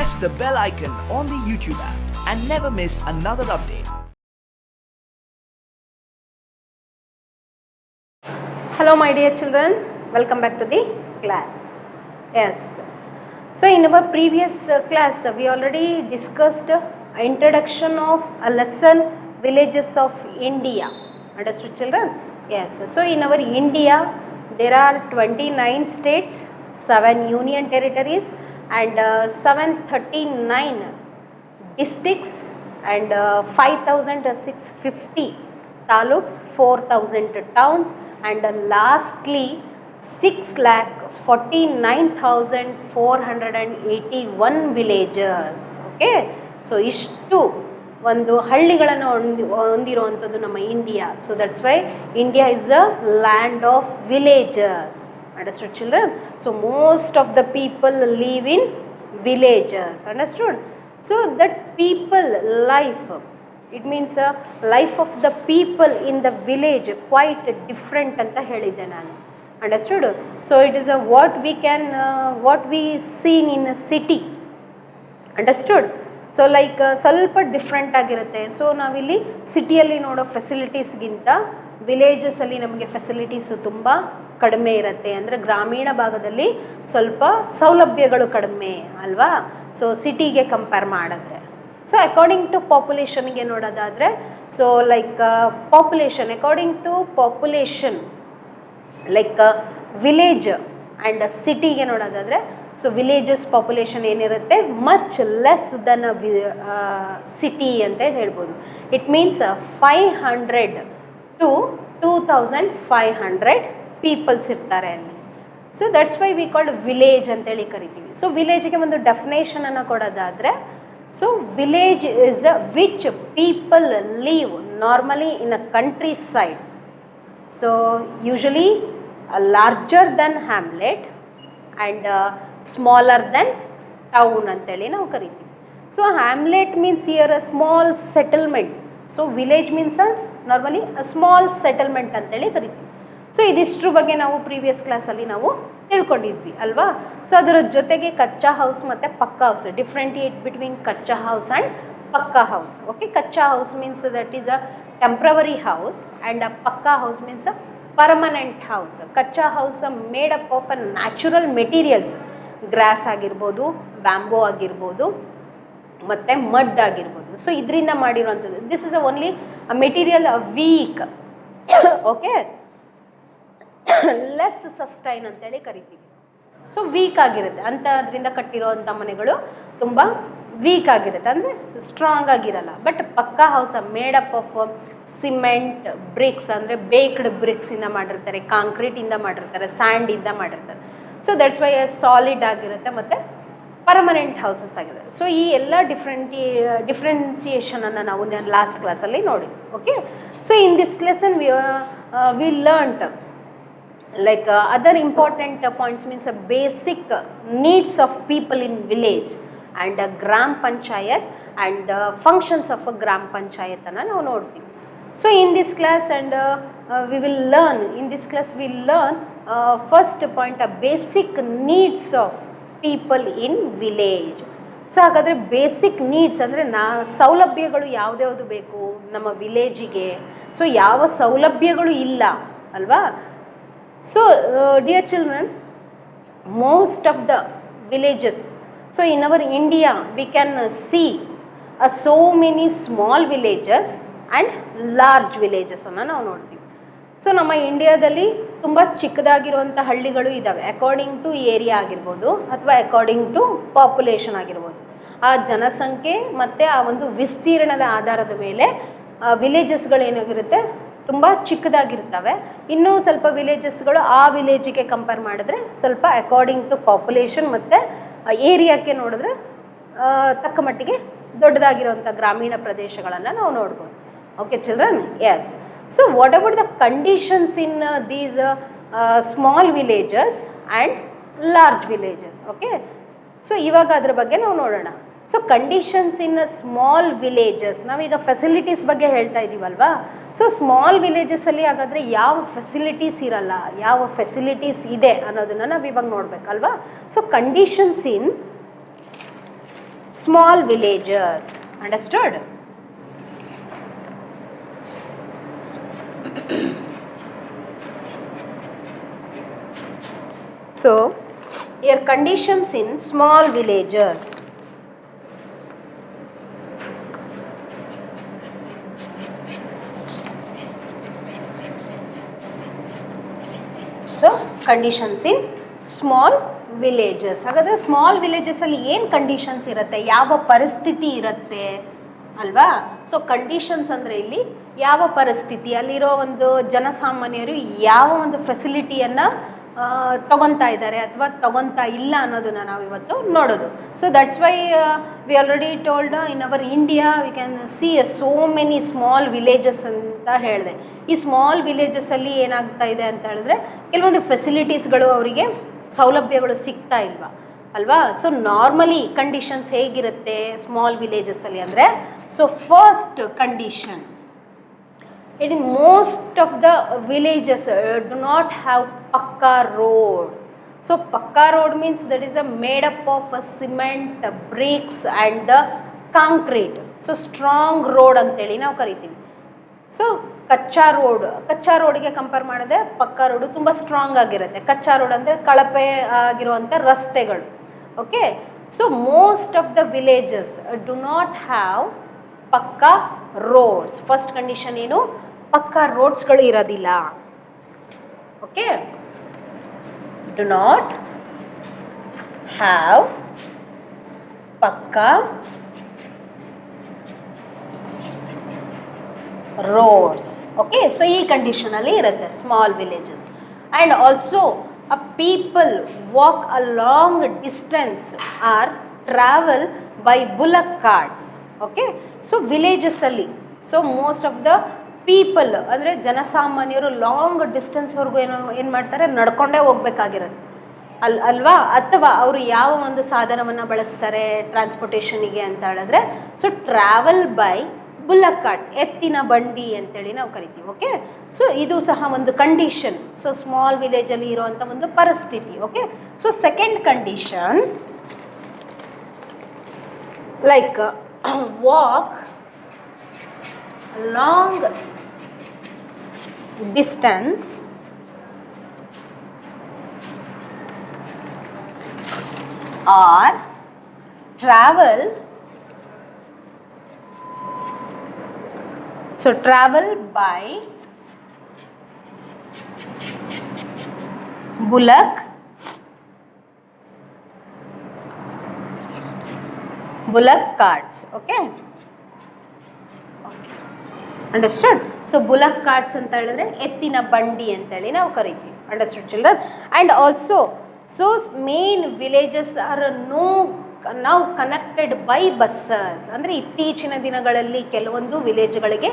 press the bell icon on the YouTube app and never miss another update. Hello my dear children, welcome back to the class. Yes, so in our previous class we already discussed introduction of a lesson villages of India. Understood children? Yes, so in our India there are 29 states, 7 union territories and 739 districts and 5650 taluks, 4000 towns and lastly 6,49,481 villages. Okay, so ಇಷ್ಟು ಒಂದು ಹಳ್ಳಿಗಳನ್ನು ಹೊಂದಿರುವಂಥದ್ದು ನಮ್ಮ India. So that's Y India is a land of villages. Understood children? So most of the people live in villages. Understood? So that people life, it means life of the people in the village quite different anta helide nanu. Understood? So it is a what we seen in a city. Understood? So like ಸ್ವಲ್ಪ different ಆಗಿರುತ್ತೆ. So ನಾವಿಲ್ಲಿ ಸಿಟಿಯಲ್ಲಿ ನೋಡೋ ಫೆಸಿಲಿಟೀಸ್ಗಿಂತ ವಿಲೇಜಸಲ್ಲಿ ನಮಗೆ facilities ತುಂಬ ಕಡಿಮೆ ಇರುತ್ತೆ. ಅಂದರೆ ಗ್ರಾಮೀಣ ಭಾಗದಲ್ಲಿ ಸ್ವಲ್ಪ ಸೌಲಭ್ಯಗಳು ಕಡಿಮೆ ಅಲ್ವಾ, ಸೊ ಸಿಟಿಗೆ ಕಂಪೇರ್ ಮಾಡಿದ್ರೆ. ಸೊ ಅಕಾರ್ಡಿಂಗ್ ಟು ಪಾಪ್ಯುಲೇಷನ್ಗೆ ನೋಡೋದಾದರೆ, so like population according to population like village and ಸಿಟಿಗೆ ನೋಡೋದಾದರೆ, ಸೊ ವಿಲೇಜಸ್ ಪಾಪ್ಯುಲೇಷನ್ ಏನಿರುತ್ತೆ ಮಚ್ ಲೆಸ್ ದನ್ ಸಿಟಿ ಅಂತ ಹೇಳ್ಬೋದು. ಇಟ್ ಮೀನ್ಸ್ 500 to 2500 ಪೀಪಲ್ಸ್ ಇರ್ತಾರೆ ಅಲ್ಲಿ. So that's why we called village ಅಂತೇಳಿ ಕರಿತೀವಿ. ಸೊ ವಿಲೇಜ್ಗೆ ಒಂದು ಡೆಫಿನೇಷನನ್ನು ಕೊಡೋದಾದರೆ, so village is which people live normally in a countryside. So usually larger then hamlet and smaller then town ಅಂತೇಳಿ ನಾವು ಕರಿತೀವಿ. So hamlet means here a small settlement. So village means normally a small settlement ಅಂತೇಳಿ ಕರಿತೀವಿ. So ಇದಿಷ್ಟ್ರ ಬಗ್ಗೆ ನಾವು previous ಕ್ಲಾಸಲ್ಲಿ ನಾವು ತಿಳ್ಕೊಂಡಿದ್ವಿ ಅಲ್ವಾ. ಸೊ ಅದರ ಜೊತೆಗೆ ಕಚ್ಚಾ ಹೌಸ್ ಮತ್ತು pakka house, differentiate between kachcha house and pakka house. Okay, kachcha house means that is a temporary house and a pakka house means a permanent house. Kachcha house made up of a natural materials, grass ಆಗಿರ್ಬೋದು, bamboo ಆಗಿರ್ಬೋದು ಮತ್ತು mud ಆಗಿರ್ಬೋದು. So ಇದರಿಂದ ಮಾಡಿರುವಂಥದ್ದು. This is only a material weak, okay, less sustain ಅಂತೇಳಿ ಕರಿತೀವಿ. So weak ಆಗಿರುತ್ತೆ ಅಂತ, ಅದರಿಂದ ಕಟ್ಟಿರೋವಂಥ ಮನೆಗಳು ತುಂಬ ವೀಕ್ ಆಗಿರುತ್ತೆ, ಅಂದರೆ ಸ್ಟ್ರಾಂಗ್ ಆಗಿರಲ್ಲ. ಬಟ್ ಪಕ್ಕಾ house made up of cement BRICS, ಅಂದರೆ ಬೇಕ್ಡ್ ಬ್ರಿಕ್ಸಿಂದ ಮಾಡಿರ್ತಾರೆ, ಕಾಂಕ್ರೀಟಿಂದ ಮಾಡಿರ್ತಾರೆ, ಸ್ಯಾಂಡಿಂದ ಮಾಡಿರ್ತಾರೆ. ಸೊ ದಟ್ಸ್ ವೈ ಸಾಲಿಡ್ ಆಗಿರುತ್ತೆ ಮತ್ತು ಪರ್ಮನೆಂಟ್ ಹೌಸಸ್ ಆಗಿರುತ್ತೆ. ಸೊ ಈ ಎಲ್ಲ ಡಿಫ್ರೆನ್ಸಿಯೇಷನನ್ನು ನಾವು ಲಾಸ್ಟ್ ಕ್ಲಾಸಲ್ಲಿ ನೋಡಿ. Okay, so in this lesson we learned like other important points means basic needs of people in village and gram panchayat and the functions of a gram panchayat anna ನಾವು ನೋಡ್ತೀವಿ. So in this class and we will learn first point basic needs of people in village. So ಹಾಗಾದರೆ basic needs ಅಂದರೆ ಸೌಲಭ್ಯಗಳು ಯಾವುದ್ಯಾವುದು ಬೇಕು ನಮ್ಮ ವಿಲೇಜಿಗೆ, so ಯಾವ ಸೌಲಭ್ಯಗಳು ಇಲ್ಲ ಅಲ್ವಾ. So dear children, most of the villages, so in our India we can see so many small villages and large villages ಅನ್ನು ನಾವು ನೋಡ್ತೀವಿ. ಸೊ ನಮ್ಮ ಇಂಡಿಯಾದಲ್ಲಿ ತುಂಬ ಚಿಕ್ಕದಾಗಿರುವಂಥ ಹಳ್ಳಿಗಳು ಇದ್ದಾವೆ, ಅಕಾರ್ಡಿಂಗ್ ಟು ಏರಿಯಾ ಆಗಿರ್ಬೋದು ಅಥವಾ ಅಕಾರ್ಡಿಂಗ್ ಟು ಪಾಪ್ಯುಲೇಷನ್ ಆಗಿರ್ಬೋದು. ಆ ಜನಸಂಖ್ಯೆ ಮತ್ತು ಆ ಒಂದು ವಿಸ್ತೀರ್ಣದ ಆಧಾರದ ಮೇಲೆ ವಿಲೇಜಸ್ಗಳು ಏನಾಗಿರುತ್ತೆ ತುಂಬ ಚಿಕ್ಕದಾಗಿರ್ತವೆ. ಇನ್ನೂ ಸ್ವಲ್ಪ ವಿಲೇಜಸ್ಗಳು ಆ ವಿಲೇಜಿಗೆ ಕಂಪೇರ್ ಮಾಡಿದ್ರೆ ಸ್ವಲ್ಪ ಅಕಾರ್ಡಿಂಗ್ ಟು ಪಾಪ್ಯುಲೇಷನ್ ಮತ್ತು ಏರಿಯಾಕ್ಕೆ ನೋಡಿದ್ರೆ ತಕ್ಕ ಮಟ್ಟಿಗೆ ದೊಡ್ಡದಾಗಿರುವಂಥ ಗ್ರಾಮೀಣ ಪ್ರದೇಶಗಳನ್ನು ನಾವು ನೋಡ್ಬೋದು. Okay children, yes. So what about the conditions in these small villages and large villages? Okay, so ಇವಾಗ ಅದ್ರ ಬಗ್ಗೆ ನಾವು ನೋಡೋಣ. So conditions in small villages, ನಾವೀಗ ಫೆಸಿಲಿಟೀಸ್ ಬಗ್ಗೆ ಹೇಳ್ತಾ ಇದ್ದೀವಲ್ವಾ. ಸೊ ಸ್ಮಾಲ್ ವಿಲೇಜಸಲ್ಲಿ ಹಾಗಾದರೆ ಯಾವ ಫೆಸಿಲಿಟೀಸ್ ಇರಲ್ಲ, ಯಾವ ಫೆಸಿಲಿಟೀಸ್ ಇದೆ ಅನ್ನೋದನ್ನು ನಾವು ಇವಾಗ ನೋಡಬೇಕಲ್ವಾ. So conditions in small villages. Understood? So here conditions in small villages. So conditions in small villages. ಹಾಗಾದರೆ ಸ್ಮಾಲ್ ವಿಲೇಜಸಲ್ಲಿ ಏನು ಕಂಡೀಷನ್ಸ್ ಇರುತ್ತೆ, ಯಾವ ಪರಿಸ್ಥಿತಿ ಇರುತ್ತೆ ಅಲ್ವಾ? ಸೊ ಕಂಡೀಷನ್ಸ್ ಅಂದರೆ ಇಲ್ಲಿ ಯಾವ ಪರಿಸ್ಥಿತಿ, ಅಲ್ಲಿರೋ ಒಂದು ಜನಸಾಮಾನ್ಯರು ಯಾವ ಒಂದು ಫೆಸಿಲಿಟಿಯನ್ನು ತಗೊತಾ ಇದ್ದಾರೆ ಅಥವಾ ತಗೊತಾ ಇಲ್ಲ ಅನ್ನೋದನ್ನು ನಾವು ಇವತ್ತು ನೋಡೋದು. So that's why we already told in our India V can see so many small villages ಅಂತ ಹೇಳಿದೆ. ಈ ಸ್ಮಾಲ್ ವಿಲೇಜಸಲ್ಲಿ ಏನಾಗ್ತಾ ಇದೆ ಅಂತ ಹೇಳಿದ್ರೆ ಕೆಲವೊಂದು ಫೆಸಿಲಿಟೀಸ್ಗಳು ಅವರಿಗೆ ಸೌಲಭ್ಯಗಳು ಸಿಗ್ತಾ ಇಲ್ವಾ ಅಲ್ವಾ? ಸೊ ನಾರ್ಮಲಿ ಕಂಡೀಷನ್ಸ್ ಹೇಗಿರುತ್ತೆ ಸ್ಮಾಲ್ ವಿಲೇಜಸಲ್ಲಿ ಅಂದರೆ, so first condition, in most of the villages do not have pakka road. So pakka road means that is a made up of cement, bricks and the concrete. So strong road ಅಂತೇಳಿ ನಾವು ಕರಿತೀವಿ. So ಕಚ್ಚಾ ರೋಡಿಗೆ compare ಮಾಡಿದ್ರೆ ಪಕ್ಕಾ road ತುಂಬ strong ಆಗಿರುತ್ತೆ. ಕಚ್ಚಾ ರೋಡ್ ಅಂದರೆ ಕಳಪೆ ಆಗಿರುವಂಥ ರಸ್ತೆಗಳು. Okay, so most of the villages do not have pakka roads. First condition ಏನು, ಪಕ್ಕಾ ರೋಡ್ಸ್ಗಳು ಇರೋದಿಲ್ಲ. Okay, do not have pakka roads. Okay, so ಈ ಕಂಡೀಷನಲ್ಲಿ ಇರುತ್ತೆ small villages. And also a people walk a long distance or travel by bullock carts. Okay, so ವಿಲೇಜಸ್ಸಲ್ಲಿ so most of the people ಅಂದರೆ ಜನಸಾಮಾನ್ಯರು long ಡಿಸ್ಟೆನ್ಸ್ವರೆಗೂ ಏನು ಮಾಡ್ತಾರೆ, ನಡ್ಕೊಂಡೇ ಹೋಗ್ಬೇಕಾಗಿರುತ್ತೆ ಅಲ್ವಾ? ಅಥವಾ ಅವರು ಯಾವ ಒಂದು ಸಾಧನವನ್ನು ಬಳಸ್ತಾರೆ ಟ್ರಾನ್ಸ್ಪೋರ್ಟೇಷನಿಗೆ ಅಂತ ಹೇಳಿದ್ರೆ, so travel by bullock carts, ಎತ್ತಿನ ಬಂಡಿ ಅಂತೇಳಿ ನಾವು ಕರಿತೀವಿ. ಓಕೆ, ಸೊ ಇದು ಸಹ ಒಂದು ಕಂಡೀಷನ್. ಸೊ ಸ್ಮಾಲ್ ವಿಲೇಜಲ್ಲಿ ಇರೋವಂಥ ಒಂದು ಪರಿಸ್ಥಿತಿ. Okay, so second condition like walk long distance or travel. So travel by bullock carts. Okay, understood? So bullock carts ಅಂತ ಹೇಳಿದ್ರೆ ಎತ್ತಿನ ಬಂಡಿ ಅಂತೇಳಿ ನಾವು ಕರಿತೀವಿ. Understood children? And also so main villages are now connected by buses. ಅಂದರೆ ಇತ್ತೀಚಿನ ದಿನಗಳಲ್ಲಿ ಕೆಲವೊಂದು ವಿಲೇಜ್ಗಳಿಗೆ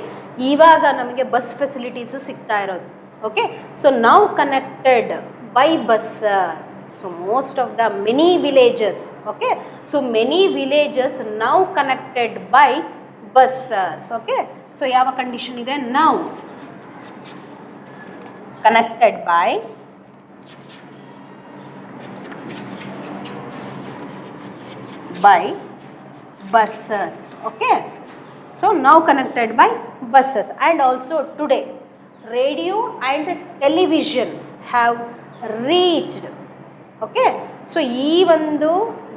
ಇವಾಗ ನಮಗೆ ಬಸ್ ಫೆಸಿಲಿಟೀಸು ಸಿಗ್ತಾ ಇರೋದು. ಓಕೆ, ಸೊ ನಾವು connected by buses. So most of the many villages, okay, so many villages ನಾವು connected by buses. Okay, so ಯಾವ ಕಂಡೀಷನ್ ಇದೆ, ನಾವು connected by buses. Okay, so now connected by buses. And also today radio and television have reached. Okay, so ಈ ಒಂದು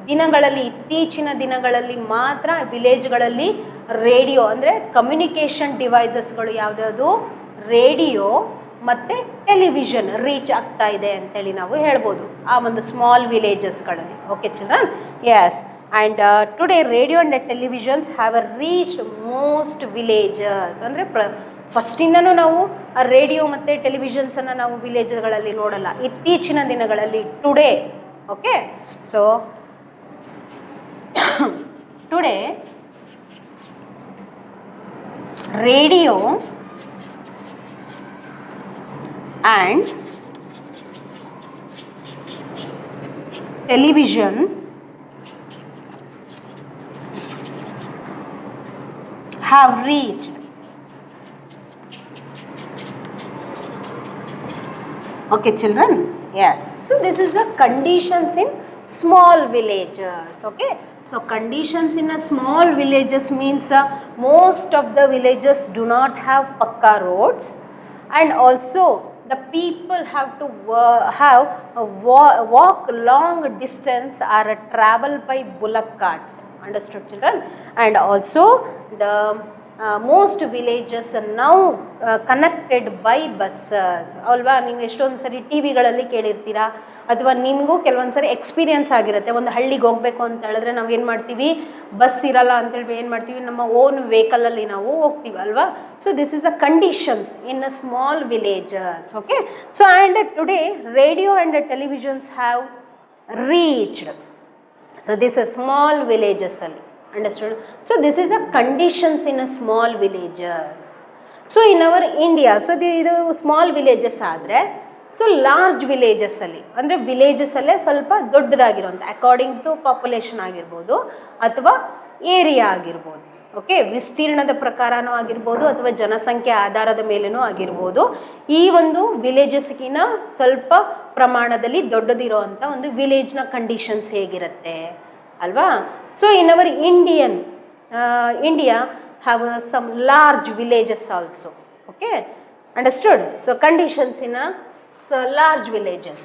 ದಿನಗಳಲ್ಲಿ ಇತ್ತೀಚಿನ ದಿನಗಳಲ್ಲಿ ಮಾತ್ರ ವಿಲೇಜ್ಗಳಲ್ಲಿ ರೇಡಿಯೋ ಅಂದರೆ ಕಮ್ಯುನಿಕೇಷನ್ ಡಿವೈಸಸ್ಗಳು ಯಾವುದ್ಯಾವುದು, ರೇಡಿಯೋ ಮತ್ತು ಟೆಲಿವಿಷನ್ ರೀಚ್ ಆಗ್ತಾ ಇದೆ ಅಂತೇಳಿ ನಾವು ಹೇಳ್ಬೋದು ಆ ಒಂದು ಸ್ಮಾಲ್ ವಿಲೇಜಸ್ಗಳಲ್ಲಿ. Okay children, yes. And today radio and televisions have reached most villages. ಅಂದರೆ ಫಸ್ಟಿಂದನೂ ನಾವು ಆ ರೇಡಿಯೋ ಮತ್ತು ಟೆಲಿವಿಷನ್ಸನ್ನು ನಾವು ವಿಲೇಜ್ಗಳಲ್ಲಿ ನೋಡಲ್ಲ, ಇತ್ತೀಚಿನ ದಿನಗಳಲ್ಲಿ today. Okay, so today radio and television have reached. Okay children, yes. So this is the conditions in small villages. Okay, So conditions in a small villages means most of the villages do not have pakka roads, and also the people have to walk long distance or travel by bullock carts. Understood, children? And also the most villages are now connected by buses. ಅಲ್ವಾ, ನೀವು ಎಷ್ಟೊಂದು ಸರಿ T ವಿಗಳಲ್ಲಿ ಕೇಳಿರ್ತೀರಾ, ಅಥವಾ ನಿಮಗೂ ಕೆಲವೊಂದು ಸರಿ experience ಆಗಿರುತ್ತೆ. ಒಂದು ಹಳ್ಳಿಗೆ ಹೋಗಬೇಕು ಅಂತ ಹೇಳಿದ್ರೆ ನಾವು ಏನು ಮಾಡ್ತೀವಿ, ಬಸ್ ಇರಲ್ಲ ಅಂತೇಳಿ ಏನು ಮಾಡ್ತೀವಿ, ನಮ್ಮ ಓನ್ ವೆಹಿಕಲಲ್ಲಿ ನಾವು ಹೋಗ್ತೀವಿ ಅಲ್ವಾ. So this is a conditions in a small villages. Okay, so and today radio and televisions have reached. So this is small ವಿಲೇಜಸ್ಸಲ್ಲಿ. Understood? So this is a conditions in a small villages. So in our India, so ಇದು small villages ಆದರೆ, so large ವಿಲೇಜಸ್ಸಲ್ಲಿ ಅಂದರೆ ವಿಲೇಜಸ್ಸಲ್ಲೇ ಸ್ವಲ್ಪ ದೊಡ್ಡದಾಗಿರುವಂಥ according to population ಆಗಿರ್ಬೋದು ಅಥವಾ area ಆಗಿರ್ಬೋದು. Okay, ವಿಸ್ತೀರ್ಣದ ಪ್ರಕಾರನೂ ಆಗಿರ್ಬೋದು ಅಥವಾ ಜನಸಂಖ್ಯೆ ಆಧಾರದ ಮೇಲೂ ಆಗಿರ್ಬೋದು. ಈ ಒಂದು ವಿಲೇಜಸ್ಗಿನ ಸ್ವಲ್ಪ ಪ್ರಮಾಣದಲ್ಲಿ ದೊಡ್ಡದಿರೋವಂಥ ಒಂದು ವಿಲೇಜ್ನ ಕಂಡೀಷನ್ಸ್ ಹೇಗಿರುತ್ತೆ ಅಲ್ವಾ. So in our India have some large villages also. Okay, understood? So conditions in a large villages.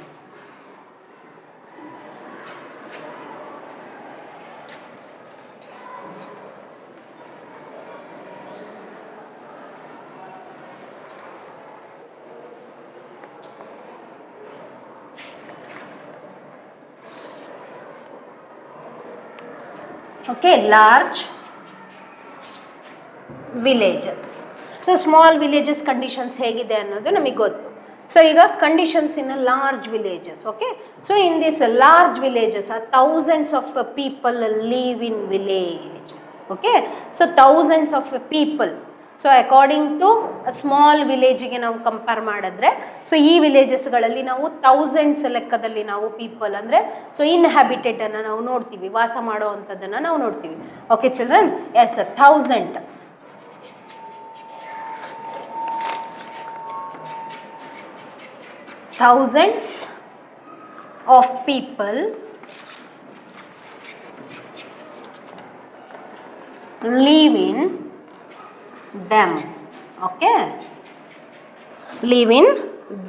Okay, large villages. So small villages conditions ಹೇಗಿದೆ ಅನ್ನೋದು ನಮಗೆ ಗೊತ್ತು. ಸೊ ಈಗ conditions in large villages. Okay, so in this large villages thousands of people live in village. Okay, so thousands of people. So according to small ವಿಲೇಜಿಗೆ ನಾವು compare ಮಾಡಿದ್ರೆ, so ಈ ವಿಲೇಜಸ್ಗಳಲ್ಲಿ ನಾವು ಥೌಸಂಡ್ಸ್ ಲೆಕ್ಕದಲ್ಲಿ ನಾವು ಪೀಪಲ್ ಅಂದರೆ ಸೊ ಇನ್ಹ್ಯಾಬಿಟೆಡನ್ನು ನಾವು ನೋಡ್ತೀವಿ, ವಾಸ ಮಾಡೋ ಅಂಥದ್ದನ್ನು ನಾವು ನೋಡ್ತೀವಿ. Okay children, yes, 1000 thousands of people live in them. Okay, live in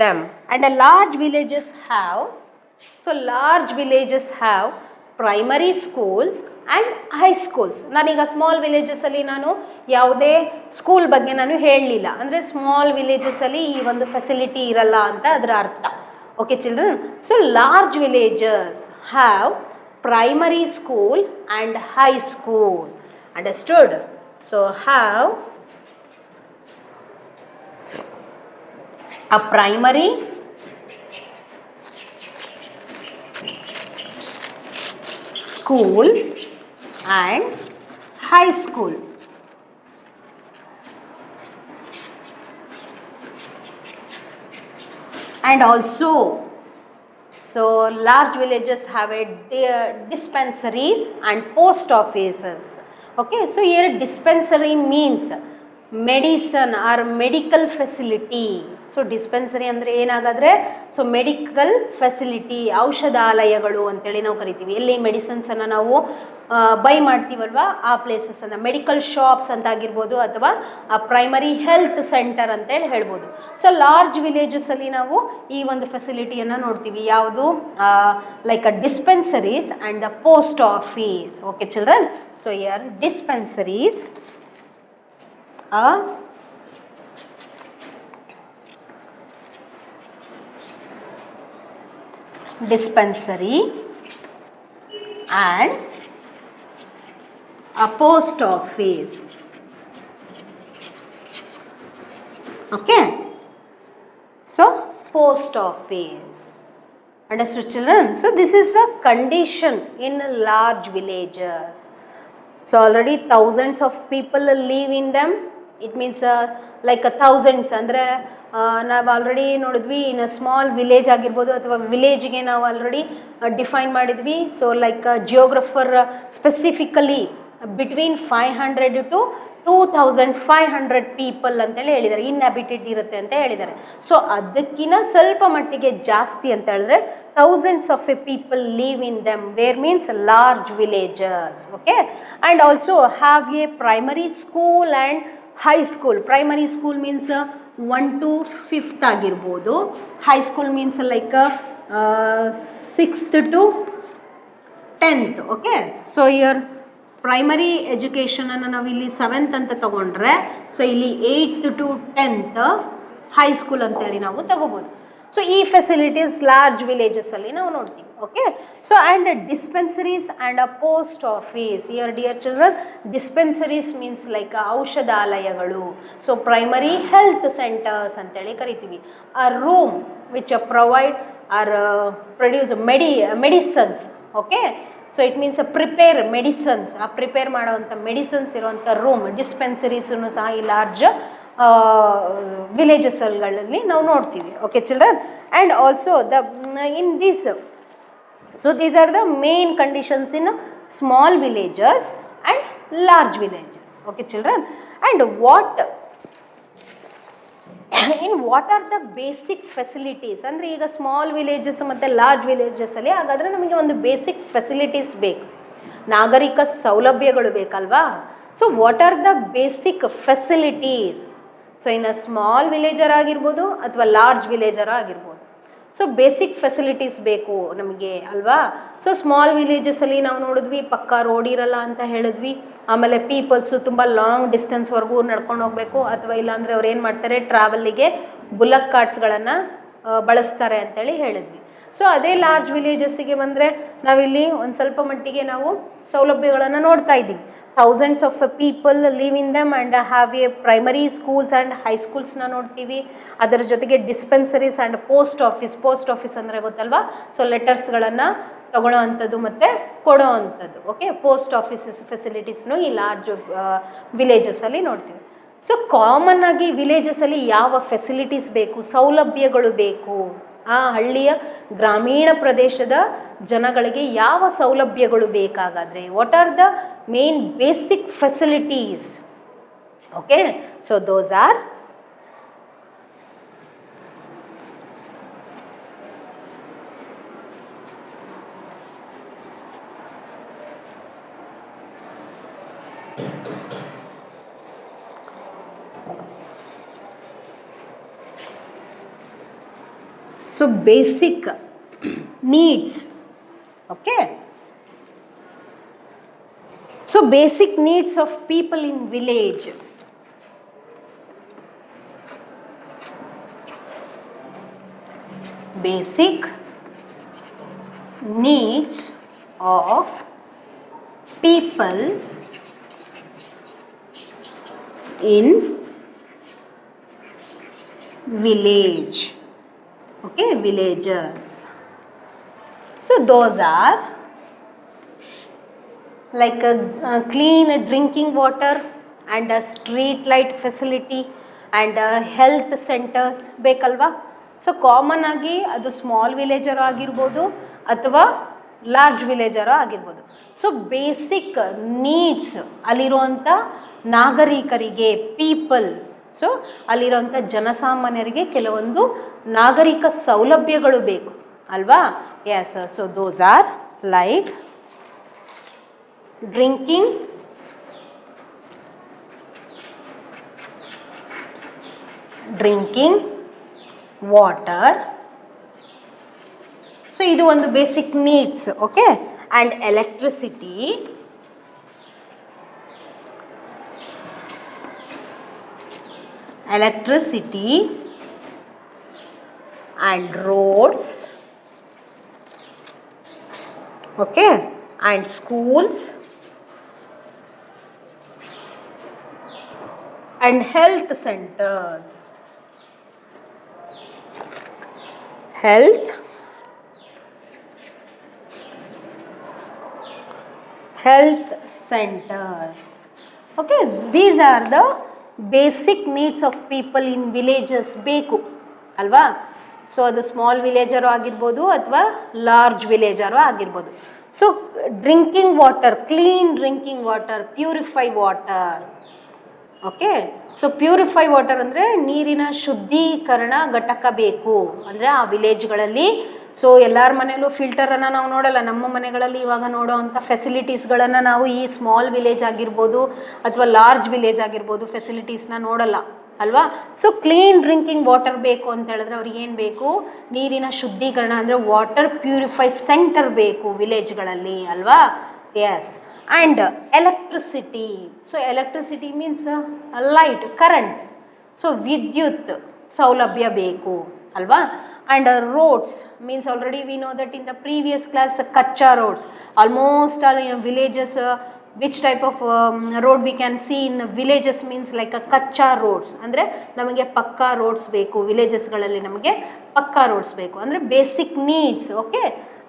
them. And a large villages have, so large villages have primary schools and high schools. ನಾನೀಗ ಸ್ಮಾಲ್ ವಿಲೇಜಸ್ಸಲ್ಲಿ ನಾನು ಯಾವುದೇ ಸ್ಕೂಲ್ ಬಗ್ಗೆ ನಾನು ಹೇಳಲಿಲ್ಲ, ಅಂದರೆ ಸ್ಮಾಲ್ ವಿಲೇಜಸ್ಸಲ್ಲಿ ಈ ಒಂದು ಫೆಸಿಲಿಟಿ ಇರಲ್ಲ ಅಂತ ಅದರ ಅರ್ಥ. Okay children, so large villages have primary school and high school. Understood? So have a primary school and high school. And also, so large villages have a dispensaries and post offices. Okay, so here dispensary means medicine or medical facility. So dispensary ಅಂದರೆ ಏನಾಗಾದರೆ, so medical facility, ಔಷಧಾಲಯಗಳು ಅಂತೇಳಿ ನಾವು ಕರಿತೀವಿ. ಎಲ್ಲಿ ಮೆಡಿಸಿನ್ಸನ್ನು ನಾವು by ಮಾಡ್ತೀವಲ್ವ ಆ ಪ್ಲೇಸಸನ್ನು medical shops ಅಂತ ಆಗಿರ್ಬೋದು, ಅಥವಾ ಪ್ರೈಮರಿ ಹೆಲ್ತ್ ಸೆಂಟರ್ ಅಂತೇಳಿ ಹೇಳ್ಬೋದು. ಸೊ ಲಾರ್ಜ್ ವಿಲೇಜಸ್ಸಲ್ಲಿ ನಾವು ಈ ಒಂದು ಫೆಸಿಲಿಟಿಯನ್ನು ನೋಡ್ತೀವಿ. ಯಾವುದು? Like a dispensaries and the post office. Okay children, so here dispensaries dispensary and a post office. Okay, so post office. Understood children? So this is the condition in large villages. So already thousands of people live in them. It means like a thousands ಅಂದರೆ ನಾವು already ನೋಡಿದ್ವಿ in small village ಆಗಿರ್ಬೋದು ಅಥವಾ ವಿಲೇಜ್ಗೆ ನಾವು already define ಮಾಡಿದ್ವಿ. So like geographer specifically between 500 to 2500 people ಅಂತೇಳಿ ಹೇಳಿದ್ದಾರೆ, ಇನ್ಹ್ಯಾಬಿಟೆಡ್ ಇರುತ್ತೆ ಅಂತ ಹೇಳಿದ್ದಾರೆ. ಸೊ ಅದಕ್ಕಿಂತ ಸ್ವಲ್ಪ ಮಟ್ಟಿಗೆ ಜಾಸ್ತಿ ಅಂತ ಹೇಳಿದ್ರೆ thousands of a people live in them, where means large villages. Okay, and also have a primary school and high school. Primary school means 1 to 5th ಆಗಿರ್ಬೋದು, high school means like 6th to 10th. Okay, so here primary ಎಜುಕೇಷನನ್ನು ನಾವು ಇಲ್ಲಿ 7th ಅಂತ ತಗೊಂಡ್ರೆ, so ಇಲ್ಲಿ 8th to 10th high school ಅಂತೇಳಿ ನಾವು ತಗೋಬೋದು. ಸೊ ಈ ಫೆಸಿಲಿಟೀಸ್ ಲಾರ್ಜ್ ವಿಲೇಜಸಲ್ಲಿ ನಾವು ನೋಡ್ತೀವಿ. Okay, so and dispensaries and a post office. Here dear children, dispensaries means like ಔಷಧಾಲಯಗಳು. ಸೊ ಪ್ರೈಮರಿ ಹೆಲ್ತ್ ಸೆಂಟರ್ಸ್ ಅಂತೇಳಿ ಕರಿತೀವಿ. A room which provide or produce medicines. Okay, so it means prepare medicines, ಆ prepare ಮಾಡೋವಂಥ medicines ಇರುವಂಥ room. ಡಿಸ್ಪೆನ್ಸರೀಸನ್ನು ಸಹ ಈ large ವಿಲೇಜಸ್ಗಳಲ್ಲಿ ನಾವು ನೋಡ್ತೀವಿ. Okay children, and also in this, so these are the main conditions in small villages and large villages. Okay children, and what are the basic facilities ಅಂದರೆ ಈಗ ಸ್ಮಾಲ್ ವಿಲೇಜಸ್ ಮತ್ತು ಲಾರ್ಜ್ ವಿಲೇಜಸಲ್ಲಿ ಹಾಗಾದರೆ ನಮಗೆ ಒಂದು ಬೇಸಿಕ್ ಫೆಸಿಲಿಟೀಸ್ ಬೇಕು, ನಾಗರಿಕ ಸೌಲಭ್ಯಗಳು ಬೇಕಲ್ವಾ. So what are the basic facilities? So ಇನ್ನು ಸ್ಮಾಲ್ ವಿಲೇಜರ್ ಆಗಿರ್ಬೋದು ಅಥವಾ ಲಾರ್ಜ್ ವಿಲೇಜರ್ ಆಗಿರ್ಬೋದು. ಸೊ ಬೇಸಿಕ್ ಫೆಸಿಲಿಟೀಸ್ ಬೇಕು ನಮಗೆ ಅಲ್ವಾ. ಸೊ ಸ್ಮಾಲ್ ವಿಲೇಜಸಲ್ಲಿ ನಾವು ನೋಡಿದ್ವಿ ಪಕ್ಕಾ ರೋಡ್ ಇರಲ್ಲ ಅಂತ ಹೇಳಿದ್ವಿ. ಆಮೇಲೆ ಪೀಪಲ್ಸು ತುಂಬ ಲಾಂಗ್ ಡಿಸ್ಟೆನ್ಸ್ವರೆಗೂ ನಡ್ಕೊಂಡು ಹೋಗಬೇಕು, ಅಥವಾ ಇಲ್ಲಾಂದರೆ ಅವ್ರು ಏನು ಮಾಡ್ತಾರೆ, ಟ್ರಾವೆಲ್ಲಿಗೆ ಬುಲ್ಲಕ್ ಕಾರ್ಟ್ಸ್ಗಳನ್ನು ಬಳಸ್ತಾರೆ ಅಂತೇಳಿ ಹೇಳಿದ್ವಿ. ಸೊ ಅದೇ ಲಾರ್ಜ್ ವಿಲೇಜಸ್ಸಿಗೆ ಬಂದರೆ ನಾವಿಲ್ಲಿ ಒಂದು ಸ್ವಲ್ಪ ಮಟ್ಟಿಗೆ ನಾವು ಸೌಲಭ್ಯಗಳನ್ನು ನೋಡ್ತಾ ಇದ್ದೀವಿ. Thousands of people live in them and have a primary schools and ಹೈಸ್ಕೂಲ್ಸ್ನ ನೋಡ್ತೀವಿ. ಅದರ ಜೊತೆಗೆ dispensaries and post office. Post office ಅಂದರೆ ಗೊತ್ತಲ್ವಾ, ಸೊ ಲೆಟರ್ಸ್ಗಳನ್ನು ತಗೊಳ್ಳೋ ಅಂಥದ್ದು ಮತ್ತು ಕೊಡೋ ಅಂಥದ್ದು. ಓಕೆ, ಪೋಸ್ಟ್ ಆಫೀಸಸ್ ಫೆಸಿಲಿಟೀಸ್ನು ಈ ಲಾರ್ಜ್ ವಿಲೇಜಸಲ್ಲಿ ನೋಡ್ತೀವಿ. ಸೊ ಕಾಮನ್ ಆಗಿ ವಿಲೇಜಸಲ್ಲಿ ಯಾವ ಫೆಸಿಲಿಟೀಸ್ ಬೇಕು, ಸೌಲಭ್ಯಗಳು ಬೇಕು, ಆ ಹಳ್ಳಿಯ ಗ್ರಾಮೀಣ ಪ್ರದೇಶದ ಜನಗಳಿಗೆ ಯಾವ ಸೌಲಭ್ಯಗಳು ಬೇಕಾಗಾದರೆ, what are the main basic facilities? Okay, so those are so basic needs. Okay, so basic needs of people in village. Basic needs of people in village. Okay, villagers. So those are like a clean drinking water and a street light facility and health centers ಬೇಕಲ್ವಾ. So common ಆಗಿ ಅದು small ವಿಲೇಜರು ಆಗಿರ್ಬೋದು ಅಥವಾ large ವಿಲೇಜರು ಆಗಿರ್ಬೋದು. So basic needs ಅಲ್ಲಿರುವಂಥ ನಾಗರಿಕರಿಗೆ, people, so ಅಲ್ಲಿರೋಂಥ ಜನಸಾಮಾನ್ಯರಿಗೆ ಕೆಲವೊಂದು ನಾಗರಿಕ ಸೌಲಭ್ಯಗಳು ಬೇಕು ಅಲ್ವಾ. Yes, so those are like drinking, water. So ಇದು ಒಂದು basic needs. Okay, and electricity, and roads. Okay, and schools and health centers. Health centers. Okay, these are the basic needs of people in villages ಬೇಕು ಅಲ್ವಾ. So ಅದು small ವಿಲೇಜರು ಆಗಿರ್ಬೋದು ಅಥವಾ large ವಿಲೇಜರು ಆಗಿರ್ಬೋದು. So drinking water, clean drinking water, purify water. Okay. So purify water ಅಂದರೆ ನೀರಿನ ಶುದ್ಧೀಕರಣ ಘಟಕ ಬೇಕು ಅಂದರೆ ಆ ವಿಲೇಜ್ಗಳಲ್ಲಿ. ಸೊ ಎಲ್ಲರ ಮನೆಯಲ್ಲೂ ಫಿಲ್ಟರನ್ನು ನಾವು ನೋಡಲ್ಲ. ನಮ್ಮ ಮನೆಗಳಲ್ಲಿ ಇವಾಗ ನೋಡೋ ಅಂಥ ಫೆಸಿಲಿಟೀಸ್ಗಳನ್ನು ನಾವು ಈ ಸ್ಮಾಲ್ ವಿಲೇಜ್ ಆಗಿರ್ಬೋದು ಅಥವಾ ಲಾರ್ಜ್ ವಿಲೇಜ್ ಆಗಿರ್ಬೋದು ಫೆಸಿಲಿಟೀಸ್ನ ನೋಡಲ್ಲ ಅಲ್ವಾ. ಸೊ ಕ್ಲೀನ್ ಡ್ರಿಂಕಿಂಗ್ ವಾಟರ್ ಬೇಕು ಅಂತ ಹೇಳಿದ್ರೆ ಅವ್ರಿಗೆ ಏನು ಬೇಕು, ನೀರಿನ ಶುದ್ಧೀಕರಣ ಅಂದರೆ ವಾಟರ್ ಪ್ಯೂರಿಫೈ ಸೆಂಟರ್ ಬೇಕು ವಿಲೇಜ್ಗಳಲ್ಲಿ ಅಲ್ವಾ. Yes. And electricity. So electricity means light, current. So ವಿದ್ಯುತ್ ಸೌಲಭ್ಯ ಬೇಕು ಅಲ್ವಾ. And roads means already we know that in the previous class kachcha roads almost all in villages. Which type of road we can see in villages means like a kachcha roads ಅಂದರೆ ನಮಗೆ ಪಕ್ಕಾ roads ಬೇಕು ವಿಲೇಜಸ್ಗಳಲ್ಲಿ, ನಮಗೆ ಪಕ್ಕಾ ರೋಡ್ಸ್ ಬೇಕು ಅಂದರೆ basic needs. Okay.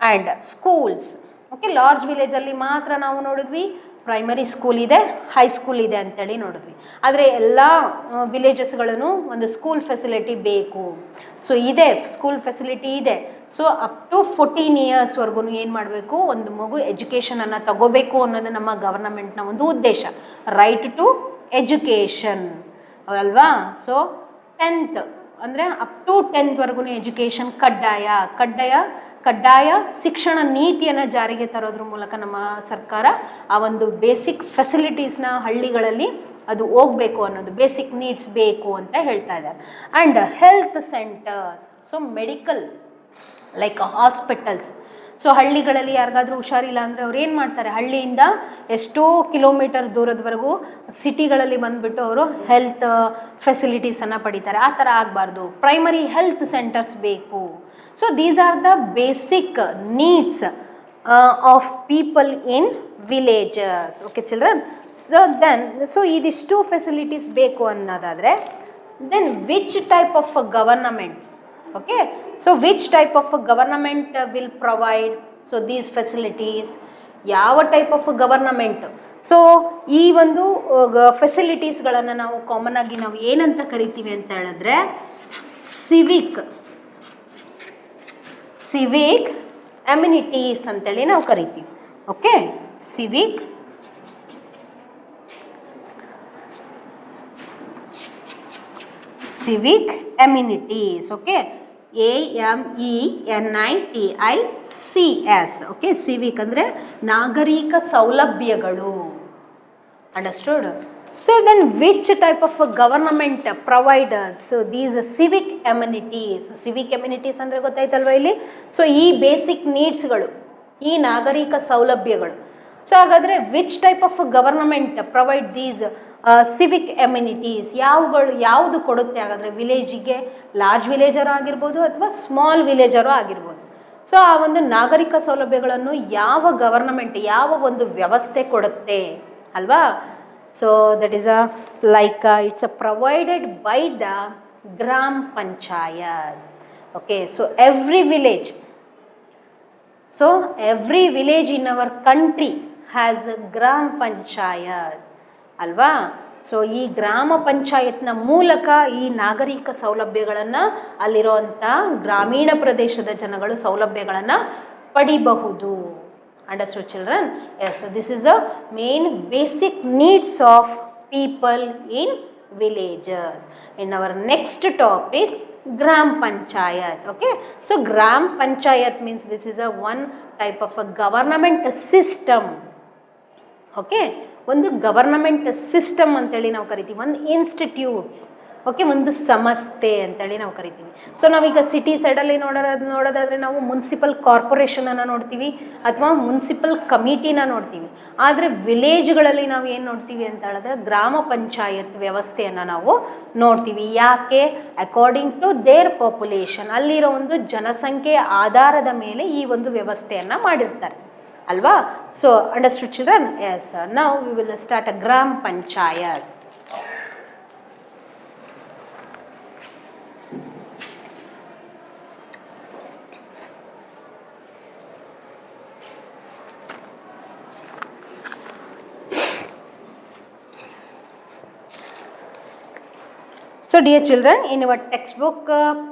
And schools. Okay. Large ವಿಲೇಜಲ್ಲಿ ಮಾತ್ರ ನಾವು ನೋಡಿದ್ವಿ ಪ್ರೈಮರಿ ಸ್ಕೂಲ್ ಇದೆ, ಹೈಸ್ಕೂಲ್ ಇದೆ ಅಂತೇಳಿ ನೋಡಿದ್ವಿ. ಆದರೆ ಎಲ್ಲ ವಿಲೇಜಸ್ಗಳೂ ಒಂದು ಸ್ಕೂಲ್ ಫೆಸಿಲಿಟಿ ಬೇಕು. ಸೊ ಇದೆ, ಸ್ಕೂಲ್ ಫೆಸಿಲಿಟಿ ಇದೆ. ಸೊ ಅಪ್ ಟು 14 ಇಯರ್ಸ್ವರೆಗೂ ಏನು ಮಾಡಬೇಕು, ಒಂದು ಮಗು ಎಜುಕೇಷನನ್ನು ತಗೋಬೇಕು ಅನ್ನೋದು ನಮ್ಮ ಗವರ್ನಮೆಂಟ್ನ ಒಂದು ಉದ್ದೇಶ. ರೈಟ್ ಟು ಎಜುಕೇಷನ್ ಅಲ್ವಾ. ಸೊ 10th ಅಂದರೆ ಅಪ್ ಟು 10th ಎಜುಕೇಷನ್ ಕಡ್ಡಾಯ ಶಿಕ್ಷಣ ನೀತಿಯನ್ನು ಜಾರಿಗೆ ತರೋದ್ರ ಮೂಲಕ ನಮ್ಮ ಸರ್ಕಾರ ಆ ಒಂದು ಬೇಸಿಕ್ ಫೆಸಿಲಿಟೀಸ್ನ ಹಳ್ಳಿಗಳಲ್ಲಿ ಅದು ಹೋಗಬೇಕು ಅನ್ನೋದು, ಬೇಸಿಕ್ ನೀಡ್ಸ್ ಬೇಕು ಅಂತ ಹೇಳ್ತಾ ಇದ್ದಾರೆ. And health centres. So medical like hospitals. So ಹಳ್ಳಿಗಳಲ್ಲಿ ಯಾರಿಗಾದ್ರೂ ಹುಷಾರಿಲ್ಲ ಅಂದರೆ ಅವ್ರು ಏನು ಮಾಡ್ತಾರೆ, ಹಳ್ಳಿಯಿಂದ ಎಷ್ಟೋ ಕಿಲೋಮೀಟರ್ ದೂರದವರೆಗೂ ಸಿಟಿಗಳಲ್ಲಿ ಬಂದುಬಿಟ್ಟು ಅವರು ಹೆಲ್ತ್ ಫೆಸಿಲಿಟೀಸನ್ನು ಪಡಿತಾರೆ. ಆ ಥರ ಆಗಬಾರ್ದು. ಪ್ರೈಮರಿ ಹೆಲ್ತ್ ಸೆಂಟರ್ಸ್ ಬೇಕು. So these are the basic needs of people in villages. Okay children. So ಇದಿಷ್ಟು ಫೆಸಿಲಿಟೀಸ್ ಬೇಕು ಅನ್ನೋದಾದರೆ then which type of government. Okay. So which type of government will provide so these facilities. ಯಾವ type of government. So ಈ ಒಂದು ಫೆಸಿಲಿಟೀಸ್ಗಳನ್ನು ನಾವು common ಆಗಿ ನಾವು ಏನಂತ ಕರಿತೀವಿ ಅಂತ ಹೇಳಿದ್ರೆ ಸಿವಿಕ್ ಅಮ್ಯುನಿಟೀಸ್ ಅಂತೇಳಿ ನಾವು ಕರಿತೀವಿ. Okay. Civic amenities. Okay. AMENITICS. Okay. Civic ಅಂದರೆ ನಾಗರಿಕ ಸೌಲಭ್ಯಗಳು. Understood. So then which type of government providers so these civic amenities. So civic amenities ಅಂದರೆ ಗೊತ್ತಾಯ್ತಲ್ವ ಇಲ್ಲಿ. ಸೊ ಈ ಬೇಸಿಕ್ ನೀಡ್ಸ್ಗಳು, ಈ ನಾಗರಿಕ ಸೌಲಭ್ಯಗಳು. ಸೊ ಹಾಗಾದರೆ which type of government provide these Civic amenities. ಯಾವುದು ಕೊಡುತ್ತೆ ಹಾಗಾದರೆ ವಿಲೇಜಿಗೆ, ಲಾರ್ಜ್ ವಿಲೇಜರು ಆಗಿರ್ಬೋದು ಅಥವಾ ಸ್ಮಾಲ್ ವಿಲೇಜರು ಆಗಿರ್ಬೋದು. ಸೊ ಆ ಒಂದು ನಾಗರಿಕ ಸೌಲಭ್ಯಗಳನ್ನು ಯಾವ ಗವರ್ನಮೆಂಟ್, ಯಾವ ಒಂದು ವ್ಯವಸ್ಥೆ ಕೊಡುತ್ತೆ ಅಲ್ವಾ. So that is it's provided by the Gram Panchayat. Okay. So every village in our country has a Gram Panchayat ಅಲ್ವಾ. ಸೊ ಈ ಗ್ರಾಮ ಪಂಚಾಯತ್ನ ಮೂಲಕ ಈ ನಾಗರಿಕ ಸೌಲಭ್ಯಗಳನ್ನು ಅಲ್ಲಿರುವಂಥ ಗ್ರಾಮೀಣ ಪ್ರದೇಶದ ಜನಗಳು ಸೌಲಭ್ಯಗಳನ್ನು ಪಡಿಬಹುದು. Understood children? Yes, so this is the main basic needs of people in villages. In our next topic, Gram Panchayat. Okay, so Gram Panchayat means this is a one type of a government system. Okay, ಒಂದು government system ಅಂತೇಳಿ ನಾವು ಕರಿತೀವಿ, ಒಂದು institute. Okay, ಒಂದು ಸಂಸ್ಥೆ ಅಂತೇಳಿ ನಾವು ಕರಿತೀವಿ. ಸೊ ನಾವೀಗ ಸಿಟಿ ಸೈಡಲ್ಲಿ ನೋಡೋದಾದರೆ ನಾವು ಮುನ್ಸಿಪಲ್ ಕಾರ್ಪೊರೇಷನನ್ನು ನೋಡ್ತೀವಿ ಅಥವಾ ಮುನ್ಸಿಪಲ್ ಕಮಿಟಿನ ನೋಡ್ತೀವಿ. ಆದರೆ ವಿಲೇಜ್ಗಳಲ್ಲಿ ನಾವು ಏನು ನೋಡ್ತೀವಿ ಅಂತ ಹೇಳಿದ್ರೆ ಗ್ರಾಮ ಪಂಚಾಯತ್ ವ್ಯವಸ್ಥೆಯನ್ನು ನಾವು ನೋಡ್ತೀವಿ. ಯಾಕೆ? ಅಕಾರ್ಡಿಂಗ್ ಟು ದೇರ್ ಪಾಪ್ಯುಲೇಷನ್, ಅಲ್ಲಿರೋ ಒಂದು ಜನಸಂಖ್ಯೆಯ ಆಧಾರದ ಮೇಲೆ ಈ ಒಂದು ವ್ಯವಸ್ಥೆಯನ್ನು ಮಾಡಿರ್ತಾರೆ ಅಲ್ವಾ. So understood children? Yes, now we will start a gram panchayat. So dear children, in our textbook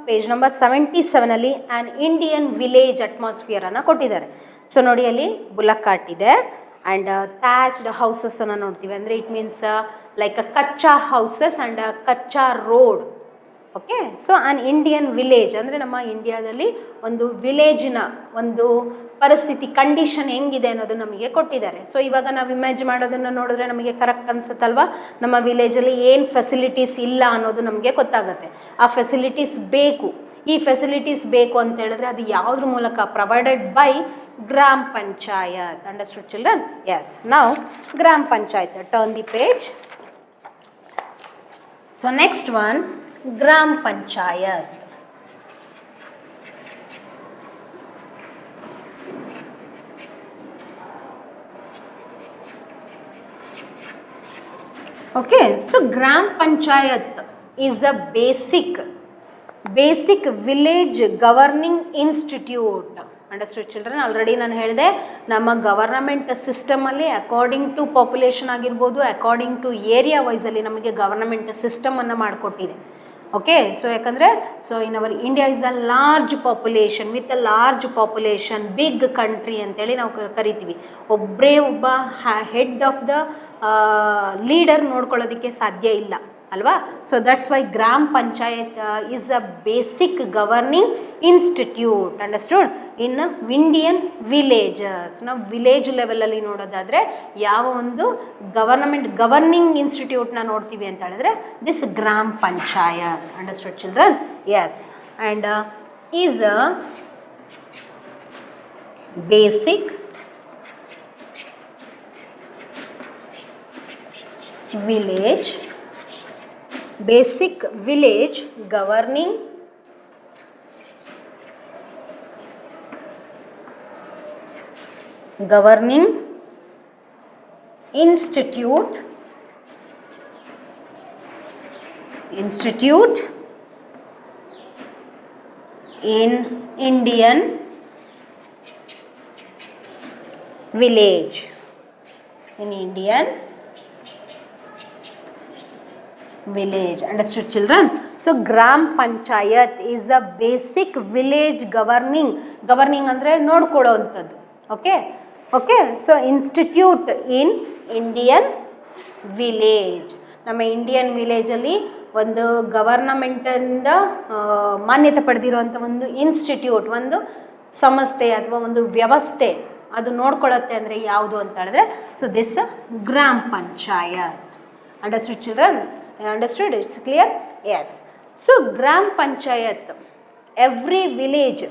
page number 77 ಅಲ್ಲಿ ಆನ್ ಇಂಡಿಯನ್ ವಿಲೇಜ್ ಅಟ್ಮಾಸ್ಫಿಯರ್ ಅನ್ನು ಕೊಟ್ಟಿದ್ದಾರೆ. ಸೊ ನೋಡಿ, ಅಲ್ಲಿ ಬುಲ್ಲಕ್ ಕಾರ್ಟ್ ಇದೆ ಆ್ಯಂಡ್ ಥ್ಯಾಚ್ಡ್ ಹೌಸಸ್ ಅನ್ನು ನೋಡ್ತೀವಿ. ಅಂದರೆ ಇಟ್ ಮೀನ್ಸ್ ಲೈಕ್ ಅ ಕಚ್ಚಾ ಹೌಸಸ್ ಆ್ಯಂಡ್ ಅ ಕಚ್ಚಾ road. Okay, so on Indian village ಅಂದರೆ ನಮ್ಮ ಇಂಡಿಯಾದಲ್ಲಿ ಒಂದು ವಿಲೇಜಿನ ಒಂದು ಪರಿಸ್ಥಿತಿ ಕಂಡೀಷನ್ ಹೆಂಗಿದೆ ಅನ್ನೋದು ನಮಗೆ ಕೊಟ್ಟಿದ್ದಾರೆ. ಸೊ ಇವಾಗ ನಾವು ಇಮ್ಯಾಜ್ ಮಾಡೋದನ್ನು ನೋಡಿದ್ರೆ ನಮಗೆ ಕರೆಕ್ಟ್ ಅನ್ಸುತ್ತಲ್ವಾ, ನಮ್ಮ ವಿಲೇಜಲ್ಲಿ ಏನು ಫೆಸಿಲಿಟೀಸ್ ಇಲ್ಲ ಅನ್ನೋದು ನಮಗೆ ಗೊತ್ತಾಗುತ್ತೆ. ಆ ಫೆಸಿಲಿಟೀಸ್ ಬೇಕು, ಈ ಫೆಸಿಲಿಟೀಸ್ ಬೇಕು ಅಂತ ಹೇಳಿದ್ರೆ ಅದು ಯಾವುದ್ರ ಮೂಲಕ? ಪ್ರೊವೈಡೆಡ್ ಬೈ ಗ್ರಾಮ ಪಂಚಾಯತ್. Understood children? ಎಸ್. ನಾವು ಗ್ರಾಮ panchayat, turn the page. So next one, ಗ್ರಾಮ panchayat. Okay, so Gram Panchayat is a basic village governing institute. Understood children? Already ನಾನು ಹೇಳಿದೆ, ನಮ್ಮ ಗವರ್ನಮೆಂಟ್ ಸಿಸ್ಟಮಲ್ಲಿ ಅಕಾರ್ಡಿಂಗ್ ಟು ಪಾಪ್ಯುಲೇಷನ್ ಆಗಿರ್ಬೋದು, ಅಕಾರ್ಡಿಂಗ್ ಟು ಏರಿಯಾ ವೈಸಲ್ಲಿ ನಮಗೆ ಗವರ್ನಮೆಂಟ್ ಸಿಸ್ಟಮನ್ನು ಮಾಡಿಕೊಟ್ಟಿದೆ. ಓಕೆ, ಸೊ ಯಾಕಂದರೆ so in our India is a large population, with a large population, big country ಅಂತೇಳಿ ನಾವು ಕರಿತೀವಿ. ಒಬ್ಬರೇ ಒಬ್ಬ ಹೆಡ್ ಆಫ್ ದ ಲೀಡರ್ ನೋಡ್ಕೊಳ್ಳೋದಕ್ಕೆ ಸಾಧ್ಯ ಇಲ್ಲ ಅಲ್ವಾ. So that's why gram panchayat is a basic governing institute. Understood? In Indian villages. ನಾವು ವಿಲೇಜ್ ಲೆವೆಲಲ್ಲಿ ನೋಡೋದಾದರೆ ಯಾವ ಒಂದು ಗವರ್ನಿಂಗ್ ಇನ್ಸ್ಟಿಟ್ಯೂಟ್ನ ನೋಡ್ತೀವಿ ಅಂತ ಹೇಳಿದ್ರೆ this gram panchayat. Understood children? Yes. And is a basic village governing institute in Indian village. Understood children? So Gram Panchayat is a basic village governing ಅಂದರೆ ನೋಡ್ಕೊಳ್ಳೋ ಅಂಥದ್ದು. Okay, so institute in Indian village. ನಮ್ಮ Indian ವಿಲೇಜಲ್ಲಿ ಒಂದು ಗವರ್ನಮೆಂಟಿಂದ ಮಾನ್ಯತೆ ಪಡೆದಿರುವಂಥ ಒಂದು institute, ಒಂದು ಸಂಸ್ಥೆ ಅಥವಾ ಒಂದು ವ್ಯವಸ್ಥೆ ಅದು ನೋಡ್ಕೊಳ್ಳುತ್ತೆ ಅಂದರೆ ಯಾವುದು ಅಂತ ಹೇಳಿದ್ರೆ so this gram panchayat. Understood children? Understood? It's clear? Yes. So Gram Panchayat, every village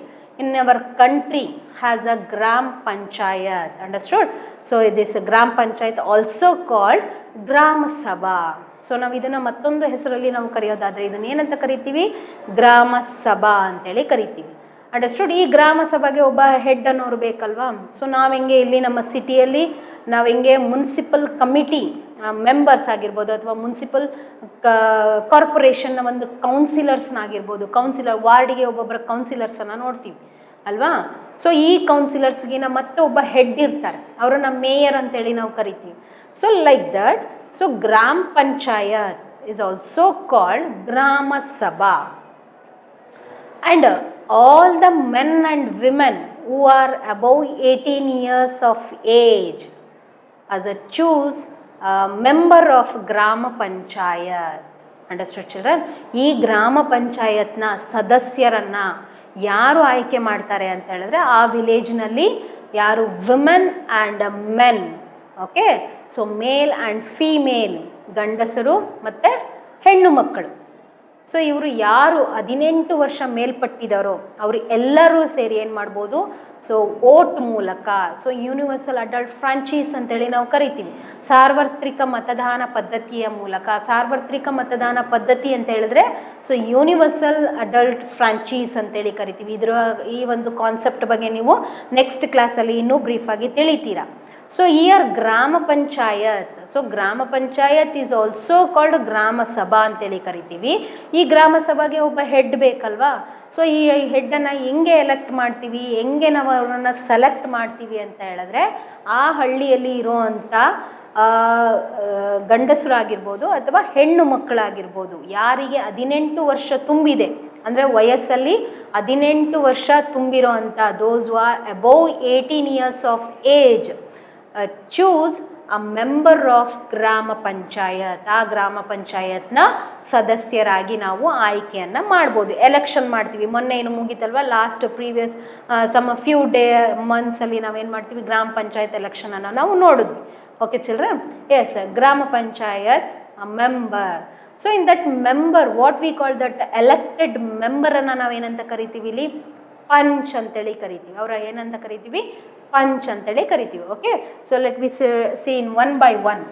in our country has a Gram Panchayat. Understood? So this Gram Panchayat also called Gram Sabha. So ನಾವು ಇದನ್ನು ಮತ್ತೊಂದು ಹೆಸರಲ್ಲಿ ನಾವು ಕರೆಯೋದಾದರೆ ಇದನ್ನು ಏನಂತ ಕರಿತೀವಿ? ಗ್ರಾಮ ಸಭಾ ಅಂತೇಳಿ ಕರಿತೀವಿ. ಅಂಡರ್ಸ್ಟುಡ್? ಈ ಗ್ರಾಮ ಸಭೆಗೆ ಒಬ್ಬ ಹೆಡ್ ಅನ್ನೋರು ಬೇಕಲ್ವಾ. ಸೊ ನಾವು ಹೆಂಗೆ ಇಲ್ಲಿ ನಮ್ಮ ಸಿಟಿಯಲ್ಲಿ ನಾವು ಹೆಂಗೆ ಮುನ್ಸಿಪಲ್ ಕಮಿಟಿ ಮೆಂಬರ್ಸ್ ಆಗಿರ್ಬೋದು ಅಥವಾ ಮುನ್ಸಿಪಲ್ ಕಾರ್ಪೊರೇಷನ್ನ ಒಂದು ಕೌನ್ಸಿಲರ್ಸ್ನಾಗಿರ್ಬೋದು, ವಾರ್ಡಿಗೆ ಒಬ್ಬೊಬ್ಬರ ಕೌನ್ಸಿಲರ್ಸನ್ನು ನೋಡ್ತೀವಿ ಅಲ್ವಾ. ಸೊ ಈ ಕೌನ್ಸಿಲರ್ಸ್ಗಿನ ಮತ್ತೆ ಒಬ್ಬ ಹೆಡ್ ಇರ್ತಾರೆ, ಅವರನ್ನು ಮೇಯರ್ ಅಂತೇಳಿ ನಾವು ಕರಿತೀವಿ. So like that, so gram panchayat is also called Grama Sabha. And all the men and women who are above 18 years of age as a choose a member of Grama Panchayat. Understood children? ಈ ಗ್ರಾಮ ಪಂಚಾಯತ್ನ ಸದಸ್ಯರನ್ನು ಯಾರು ಆಯ್ಕೆ ಮಾಡ್ತಾರೆ ಅಂತ ಹೇಳಿದ್ರೆ ಆ ವಿಲೇಜ್ನಲ್ಲಿ ಯಾರು women and men. Okay, so male and female, ಗಂಡಸರು ಮತ್ತು ಹೆಣ್ಣು ಮಕ್ಕಳು. ಸೊ ಇವರು ಯಾರು 18 ವರ್ಷ ಮೇಲ್ಪಟ್ಟಿದ್ದಾರೋ ಅವರು ಎಲ್ಲರೂ ಸೇರಿ ಏನು ಮಾಡ್ಬೋದು? ಸೊ ವೋಟ್ ಮೂಲಕ, ಸೊ ಯೂನಿವರ್ಸಲ್ ಅಡಲ್ಟ್ ಫ್ರಾಂಚೈಸ್ ಅಂತೇಳಿ ನಾವು ಕರಿತೀವಿ, ಸಾರ್ವತ್ರಿಕ ಮತದಾನ ಪದ್ಧತಿಯ ಮೂಲಕ. ಸಾರ್ವತ್ರಿಕ ಮತದಾನ ಪದ್ಧತಿ ಅಂತ ಹೇಳಿದ್ರೆ ಸೊ ಯೂನಿವರ್ಸಲ್ ಅಡಲ್ಟ್ ಫ್ರಾಂಚೈಸ್ ಅಂತೇಳಿ ಕರಿತೀವಿ. ಈ ಒಂದು ಕಾನ್ಸೆಪ್ಟ್ ಬಗ್ಗೆ ನೀವು ನೆಕ್ಸ್ಟ್ ಕ್ಲಾಸಲ್ಲಿ ಇನ್ನೂ ಬ್ರೀಫಾಗಿ ತಿಳಿತೀರಾ. ಸೊ ಇಯರ್ ಗ್ರಾಮ panchayat, so gram panchayat is also called ಗ್ರಾಮ ಸಭಾ ಅಂತೇಳಿ ಕರಿತೀವಿ. ಈ ಗ್ರಾಮ ಸಭೆಗೆ ಒಬ್ಬ ಹೆಡ್ ಬೇಕಲ್ವಾ. ಸೊ ಈ ಹೆಡ್ಡನ್ನು ಹೆಂಗೆ ಎಲೆಕ್ಟ್ ಮಾಡ್ತೀವಿ, ಹೆಂಗೆ ನಾವು ಅವರನ್ನು ಸೆಲೆಕ್ಟ್ ಮಾಡ್ತೀವಿ ಅಂತ ಹೇಳಿದ್ರೆ ಆ ಹಳ್ಳಿಯಲ್ಲಿ ಇರೋವಂಥ ಗಂಡಸರಾಗಿರ್ಬೋದು ಅಥವಾ ಹೆಣ್ಣು ಮಕ್ಕಳಾಗಿರ್ಬೋದು, ಯಾರಿಗೆ 18 ವರ್ಷ ತುಂಬಿದೆ ಅಂದರೆ ವಯಸ್ಸಲ್ಲಿ 18 ವರ್ಷ ತುಂಬಿರೋ ಅಂಥ those are above 18 years of age choose a member of gram panchayat. ಆ ಗ್ರಾಮ ಪಂಚಾಯತ್ನ ಸದಸ್ಯರಾಗಿ ನಾವು ಆಯ್ಕೆಯನ್ನು ಮಾಡ್ಬೋದು. ಎಲೆಕ್ಷನ್ ಮಾಡ್ತೀವಿ. ಮೊನ್ನೆ ಏನು ಮುಗೀತಲ್ವ, ಲಾಸ್ಟ್ ಪ್ರೀವಿಯಸ್ ಫ್ಯೂ ಮಂತ್ಸಲ್ಲಿ ನಾವೇನು ಮಾಡ್ತೀವಿ, ಗ್ರಾಮ ಪಂಚಾಯತ್ ಎಲೆಕ್ಷನನ್ನು ನಾವು ನೋಡಿದ್ವಿ. Okay children, yes, gram panchayat member. So in that member, what we call that elected ಮೆಂಬರನ್ನು ನಾವೇನಂತ ಕರಿತೀವಿ, ಇಲ್ಲಿ ಪಂಚ್ ಅಂತೇಳಿ ಕರಿತೀವಿ. ಅವರ ಏನಂತ ಕರಿತೀವಿ, ಪಂಚ್ ಅಂತೇಳಿ ಕರಿತೀವಿ. Okay, so let we see in one by one.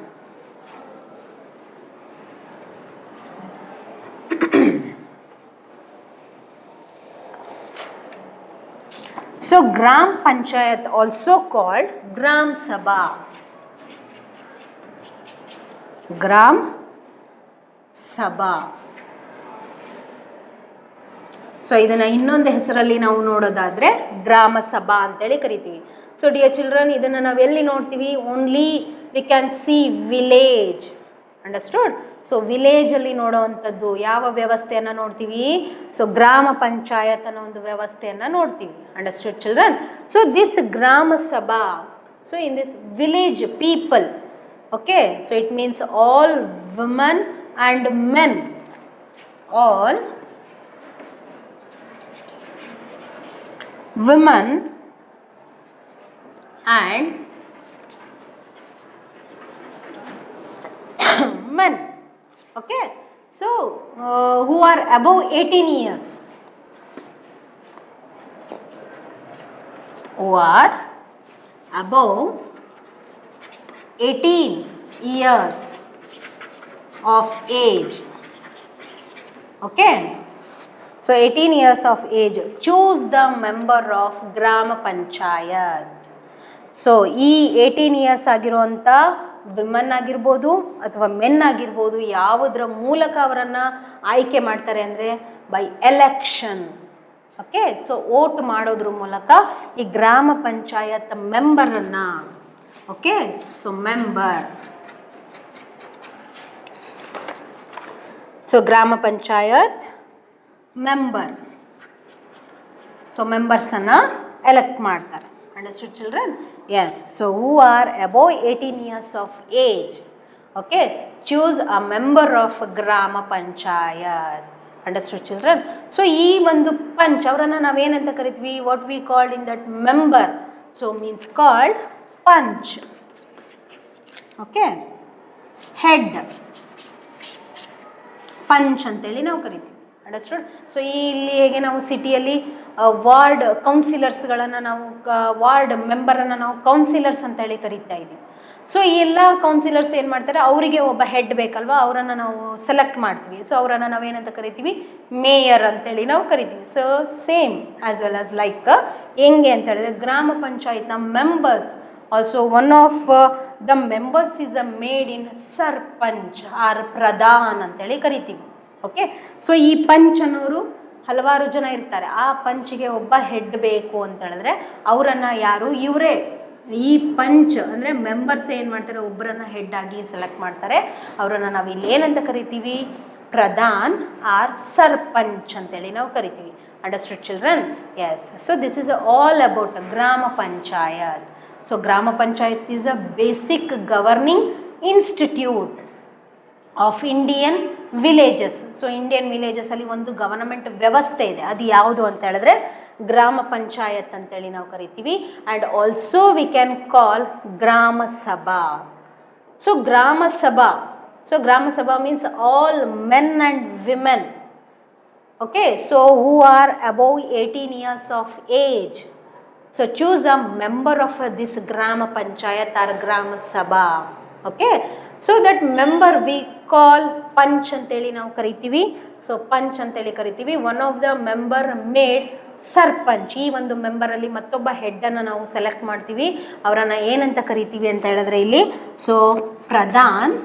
So Gram Panchayat, also called Gram Sabha. Gram Sabha. So ಇದನ್ನು ಇನ್ನೊಂದು ಹೆಸರಲ್ಲಿ ನಾವು ನೋಡೋದಾದರೆ ಗ್ರಾಮ ಸಭಾ ಅಂತೇಳಿ ಕರಿತೀವಿ. ಸೊ ಡಿಯರ್ ಚಿಲ್ಡ್ರನ್, ಇದನ್ನು ನಾವು ಎಲ್ಲಿ ನೋಡ್ತೀವಿ, only we can see village. Understood? So ವಿಲೇಜಲ್ಲಿ ನೋಡೋವಂಥದ್ದು ಯಾವ ವ್ಯವಸ್ಥೆಯನ್ನು ನೋಡ್ತೀವಿ, ಸೊ ಗ್ರಾಮ ಪಂಚಾಯತ್ ಅನ್ನೋ ಒಂದು ವ್ಯವಸ್ಥೆಯನ್ನು ನೋಡ್ತೀವಿ. Understood children? ಸೊ ದಿಸ್ ಗ್ರಾಮ ಸಭಾ, so in this village people, okay, so it means all woman and men, all women and men, okay, so who are above 18 years, who are above 18 years of age, okay. So 18 years of age, choose the member of Grama Panchayat. So ಈ 18 years ಆಗಿರುವಂಥ women ಆಗಿರ್ಬೋದು ಅಥವಾ men ಆಗಿರ್ಬೋದು, ಯಾವುದರ ಮೂಲಕ ಅವರನ್ನು ಆಯ್ಕೆ ಮಾಡ್ತಾರೆ ಅಂದರೆ by election. Okay, so vote ಮಾಡೋದ್ರ ಮೂಲಕ ಈ ಗ್ರಾಮ ಪಂಚಾಯತ್ ಮೆಂಬರನ್ನು, okay, so member, so gram panchayat member, so ಮೆಂಬರ್ಸನ್ನು ಎಲೆಕ್ಟ್ ಮಾಡ್ತಾರೆ. Understood children? Yes. So who are above 18 years of age, okay, choose a member of gram panchayat. Understood children? So ಈ ಒಂದು ಪಂಚ್ ಅವರನ್ನು ನಾವೇನಂತ ಕರಿತೀವಿ, what we called in that member, so means called punch. Okay, head punch ಅಂತೇಳಿ ನಾವು ಕರಿತೀವಿ. Understood? So ಇಲ್ಲಿ ಹೇಗೆ ನಾವು ಸಿಟಿಯಲ್ಲಿ ವಾರ್ಡ್ ಕೌನ್ಸಿಲರ್ಸ್ಗಳನ್ನು ನಾವು ವಾರ್ಡ್ ಮೆಂಬರನ್ನು ನಾವು ಕೌನ್ಸಿಲರ್ಸ್ ಅಂತೇಳಿ ಕರಿತಾ ಇದ್ದೀವಿ. ಸೊ ಈ ಎಲ್ಲ ಕೌನ್ಸಿಲರ್ಸ್ ಏನು ಮಾಡ್ತಾರೆ, ಅವರಿಗೆ ಒಬ್ಬ ಹೆಡ್ ಬೇಕಲ್ವ, ಅವರನ್ನು ನಾವು ಸೆಲೆಕ್ಟ್ ಮಾಡ್ತೀವಿ. ಸೊ ಅವರನ್ನು ನಾವೇನಂತ ಕರಿತೀವಿ, ಮೇಯರ್ ಅಂತೇಳಿ ನಾವು ಕರಿತೀವಿ. So same as well as like ಹೆಂಗೆ ಅಂತ ಹೇಳಿದ್ರೆ ಗ್ರಾಮ ಪಂಚಾಯತ್ನ members also one of the members is a made in sarpanch or pradhan ಅಂತೇಳಿ ಕರಿತೀವಿ. ಓಕೆ, ಸೊ ಈ ಪಂಚ್ ಅನ್ನೋರು ಹಲವಾರು ಜನ ಇರ್ತಾರೆ. ಆ ಪಂಚ್ಗೆ ಒಬ್ಬ ಹೆಡ್ ಬೇಕು ಅಂತ ಹೇಳಿದ್ರೆ ಅವರನ್ನು ಯಾರು, ಇವರೇ ಈ ಪಂಚ್ ಅಂದರೆ ಮೆಂಬರ್ಸ್ ಏನು ಮಾಡ್ತಾರೆ, ಒಬ್ಬರನ್ನು ಹೆಡ್ ಆಗಿ ಸೆಲೆಕ್ಟ್ ಮಾಡ್ತಾರೆ. ಅವರನ್ನು ನಾವು ಇಲ್ಲಿ ಏನಂತ ಕರಿತೀವಿ, ಪ್ರಧಾನ್ ಆರ್ ಸರ್ಪಂಚ್ ಅಂತೇಳಿ ನಾವು ಕರಿತೀವಿ. Understood children? Yes. So this is all about gram panchayat. So gram panchayat is a basic governing institute of Indian villages. So Indian ವಿಲೇಜಸಲ್ಲಿ ಒಂದು ಗವರ್ನಮೆಂಟ್ ವ್ಯವಸ್ಥೆ ಇದೆ. ಅದು ಯಾವುದು ಅಂತ ಹೇಳಿದ್ರೆ ಗ್ರಾಮ ಪಂಚಾಯತ್ ಅಂತೇಳಿ ನಾವು ಕರಿತೀವಿ. And also we can call ಗ್ರಾಮ ಸಭಾ. ಸೊ ಗ್ರಾಮ ಸಭಾ, ಸೊ ಗ್ರಾಮ ಸಭಾ means all men and women, okay, so who R above 18 years of age. So choose a member of this gram panchayat R ಗ್ರಾಮ ಸಭಾ. Okay, so that member we call punch ಅಂತೇಳಿ ನಾವು ಕರಿತೀವಿ. ಸೊ ಪಂಚ್ ಅಂತೇಳಿ ಕರಿತೀವಿ. One of the member made sarpanch. ಈ ಒಂದು ಮೆಂಬರಲ್ಲಿ ಮತ್ತೊಬ್ಬ ಹೆಡ್ಡನ್ನು ನಾವು ಸೆಲೆಕ್ಟ್ ಮಾಡ್ತೀವಿ. ಅವರನ್ನು ಏನಂತ ಕರಿತೀವಿ ಅಂತ ಹೇಳಿದ್ರೆ ಇಲ್ಲಿ so pradhan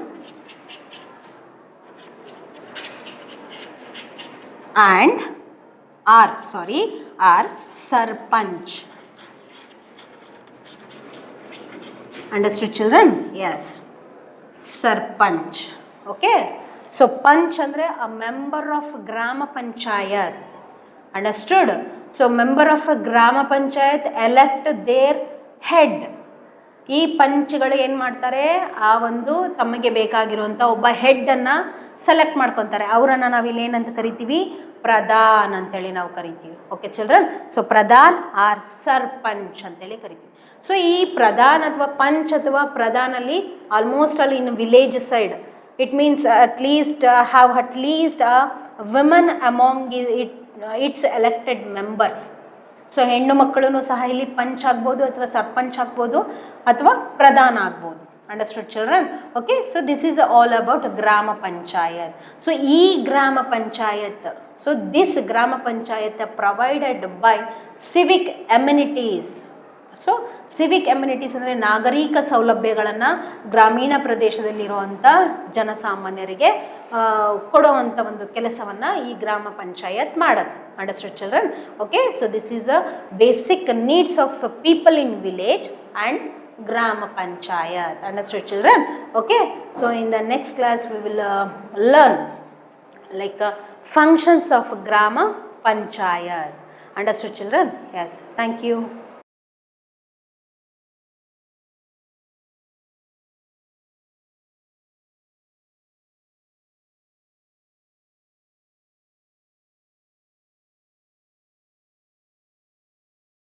and or sarpanch. Understood children? Yes, sarpanch. Okay, so panch ಅಂದರೆ a member of gram panchayat. Understood? So member of a gram panchayat elect there head. ಈ ಪಂಚ್ಗಳು ಏನು ಮಾಡ್ತಾರೆ, ಆ ಒಂದು ತಮಗೆ ಬೇಕಾಗಿರುವಂಥ ಒಬ್ಬ ಹೆಡ್ಡನ್ನು ಸೆಲೆಕ್ಟ್ ಮಾಡ್ಕೊತಾರೆ. ಅವರನ್ನು ನಾವಿಲ್ಲಿ ಏನಂತ ಕರಿತೀವಿ, ಪ್ರಧಾನ್ ಅಂತೇಳಿ ನಾವು ಕರಿತೀವಿ. Okay children, so pradhan or sarpanch ಅಂತೇಳಿ ಕರಿತೀವಿ. ಸೊ ಈ ಪ್ರಧಾನ್ ಅಥವಾ ಪಂಚ್ ಅಥವಾ ಪ್ರಧಾನಲ್ಲಿ ಆಲ್ಮೋಸ್ಟ್ ಅಲ್ಲಿ ಇನ್ village side it means at least a women among its elected members. So ಹೆಣ್ಣು ಮಕ್ಕಳು ಸಹ ಇಲ್ಲಿ ಪಂಚ್ ಆಗ್ಬೋದು ಅಥವಾ ಸರ್ಪಂಚ್ ಆಗ್ಬೋದು ಅಥವಾ ಪ್ರಧಾನ ಆಗ್ಬೋದು. Understood children? Okay, so this is all about gram panchayat. So ಈ gram panchayat, so this gram panchayat provided by Civic amenities. So Civic amenities ಅಂದರೆ ನಾಗರಿಕ ಸೌಲಭ್ಯಗಳನ್ನು ಗ್ರಾಮೀಣ ಪ್ರದೇಶದಲ್ಲಿರುವಂಥ ಜನಸಾಮಾನ್ಯರಿಗೆ ಕೊಡುವಂಥ ಒಂದು ಕೆಲಸವನ್ನು ಈ ಗ್ರಾಮ ಪಂಚಾಯತ್ ಮಾಡುತ್ತೆ. Understood children? Okay, so this is a basic needs of people in village and Grama Panchayat. Understood children? Okay, so in the next class we will learn like functions of Grama Panchayat. Understood children? Yes, thank you.